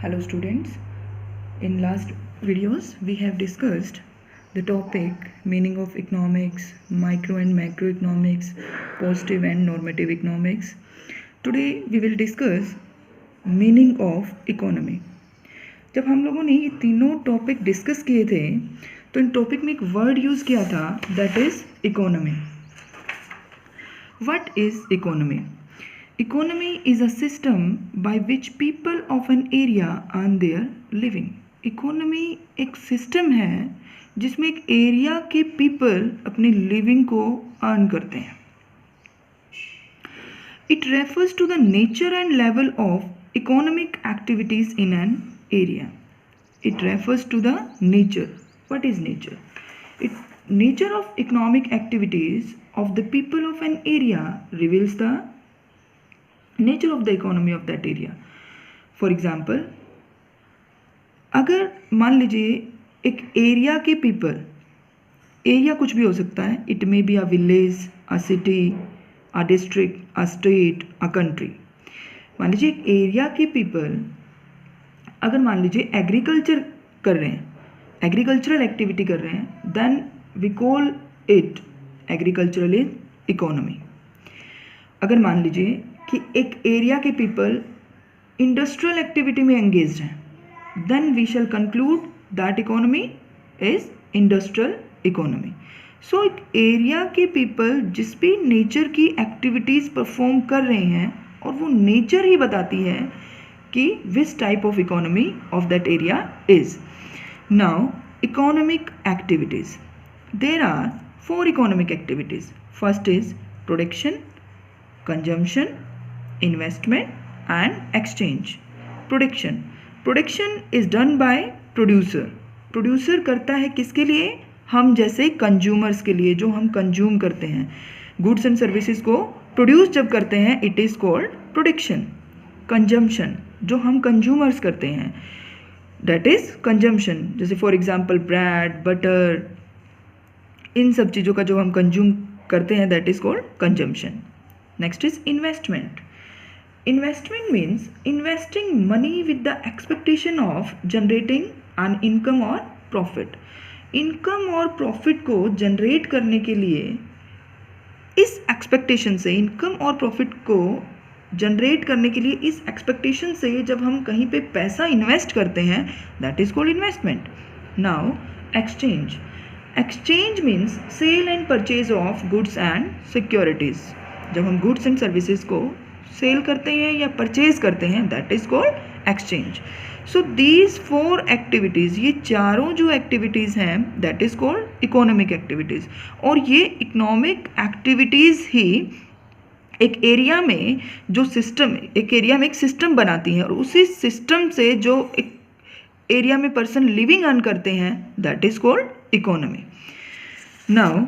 Hello students, in last videos we have discussed the topic meaning of economics, micro and macroeconomics, positive and normative economics. Today we will discuss meaning of economy. जब हम लोगों ने ये तीनों topic discuss किए थे तो इन topic में एक वर्ड यूज़ किया था that is economy. What is economy? Economy is a system by which people of an area earn their living. Economy एक सिस्टम है जिसमें एक एरिया के पीपल अपनी लिविंग को अर्न करते हैं. It refers to the nature and level of economic activities in an area. It refers to the nature. What is nature? Nature of economic activities of the people of an area reveals the nature of the economy of that area. For example, अगर मान लीजिए एक area के people, area कुछ भी हो सकता है, it may be a village, a city, a district, a state, a country. मान लीजिए एक एरिया के पीपल अगर मान लीजिए एग्रीकल्चर कर रहे हैं, एग्रीकल्चरल एक्टिविटी कर रहे हैं, then we call it agricultural economy. अगर मान लीजिए कि एक एरिया के पीपल इंडस्ट्रियल एक्टिविटी में एंगेज्ड हैं, then we shall conclude that economy is industrial economy. So एक एरिया के पीपल जिस भी नेचर की एक्टिविटीज़ परफॉर्म कर रहे हैं और वो नेचर ही बताती है कि which type of economy of that area is. Now economic activities, there are 4 economic activities. First is production, consumption, investment and exchange. Production is done by producer. Producer करता है किसके लिए? हम जैसे consumers के लिए, जो हम consume करते हैं. Goods and services को produce जब करते हैं it is called production. Consumption, जो हम consumers करते हैं that is consumption. जैसे for example bread, butter, इन सब चीज़ों का जो हम कंज्यूम करते हैं that is called consumption. Next is investment. Investment means investing money with the expectation of generating an income और प्रॉफिट. इनकम और प्रॉफिट को जनरेट करने के लिए इस एक्सपेक्टेशन से, इनकम और प्रॉफिट को जनरेट करने के लिए इस एक्सपेक्टेशन से जब हम कहीं पे पैसा इन्वेस्ट करते हैं that is called investment. Now exchange. Exchange means sell and purchase of goods and securities. जब हम गुड्स एंड सर्विसेज को सेल करते हैं या परचेज करते हैं that is called exchange. So these 4 activities, ये चारों जो एक्टिविटीज़ हैं that is called economic activities. और ये इकोनॉमिक एक्टिविटीज़ ही एक एरिया में जो सिस्टम, एक एरिया में एक सिस्टम बनाती हैं और उसी सिस्टम से जो एक एरिया में पर्सन लिविंग अर्न करते हैं that is called economy. Now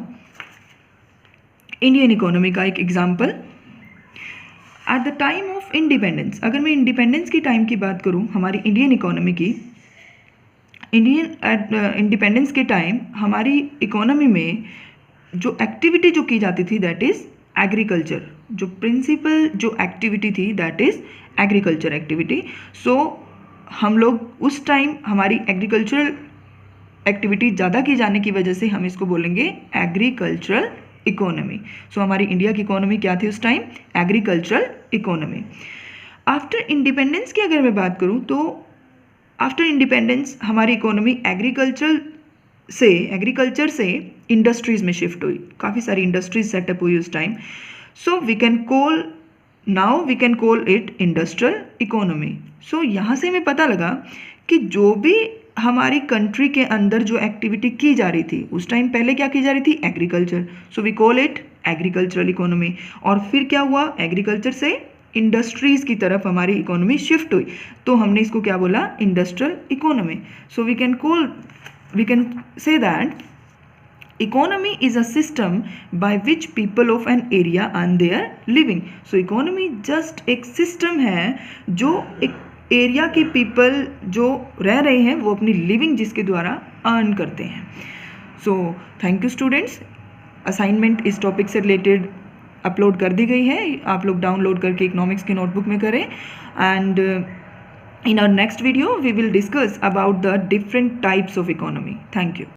Indian economy का एक example. At the time of independence, अगर मैं इंडिपेंडेंस की टाइम की बात करूं हमारी इंडियन इकोनॉमी की, इंडिपेंडेंस के टाइम हमारी इकोनॉमी में जो एक्टिविटी जो की जाती थी दैट इज़ एग्रीकल्चर. जो प्रिंसिपल जो एक्टिविटी थी दैट इज़ एग्रीकल्चर एक्टिविटी. सो हम लोग उस टाइम हमारी एग्रीकल्चरल एक्टिविटी ज़्यादा की जाने की वजह से हम इसको बोलेंगे एग्रीकल्चरल इकोनॉमी. सो हमारी इंडिया की इकोनॉमी क्या थी उस time? Agricultural economy. After independence की अगर मैं बात करूँ तो आफ्टर इंडिपेंडेंस हमारी इकोनॉमी एग्रीकल्चर से इंडस्ट्रीज़ में शिफ्ट हुई. काफ़ी सारी इंडस्ट्रीज सेटअप हुई उस time. So we can call it industrial economy. So यहाँ से हमें पता लगा कि जो भी हमारी कंट्री के अंदर जो एक्टिविटी की जा रही थी उस टाइम पहले क्या की जा रही थी? Agriculture. So we call it agricultural economy. और फिर क्या हुआ? एग्रीकल्चर से इंडस्ट्रीज़ की तरफ हमारी इकोनॉमी शिफ्ट हुई तो हमने इसको क्या बोला? Industrial economy. So we can say that economy is a system by which people of an area earn their living. So economy just एक सिस्टम है जो एक एरिया के पीपल जो रह रहे हैं वो अपनी लिविंग जिसके द्वारा अर्न करते हैं. So thank you students. Assignment इस टॉपिक से रिलेटेड अपलोड कर दी गई है, आप लोग डाउनलोड करके इकोनॉमिक्स की नोटबुक में करें. And In our next video, we will discuss about the different types of economy. Thank you.